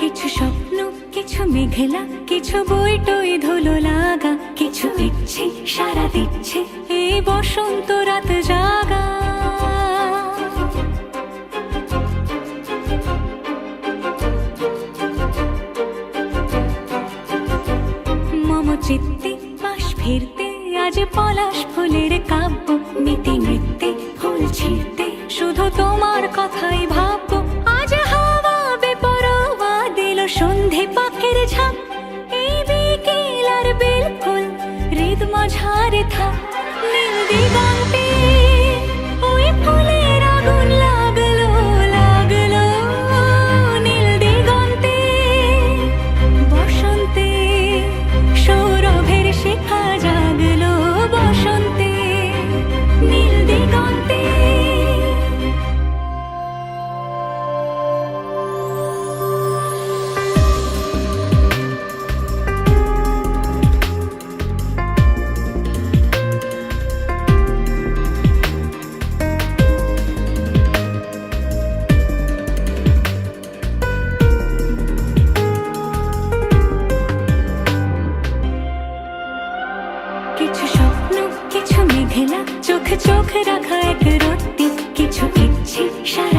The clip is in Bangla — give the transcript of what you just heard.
কিছু স্বপ্ন, কিছু মেঘলা, কিছু বই টই ধুলো লাগা, কিছু ইচ্ছে সারা দিচ্ছে এই বসন্ত রাত জাগা। মম চিত্তে পাশ ফিরতে আজ পলাশ ফুলের কাব্য, নীতি নৃত্যে ফুল ছিঁড়তে শুধু তোমার কথাই ভাববো। আজ হাওয়া বেপরোয়া দিল সন্ধে পাখির ঝাঁক, এই বিকেল আর বেলফুল হৃদ মাঝারে থাক। নীল দিগন্তে ওই ফুলের আগুন লাগলো লাগলো, নীল দিগন্তে বসন্তে সৌরভের শিখা জাগলো, বসন্তে নীল দিগন্তে। কিছু স্বপ্ন, কিছু মেঘলা, চোখ চোখ রাখা এক রত্তি, কিছু ইচ্ছে সারা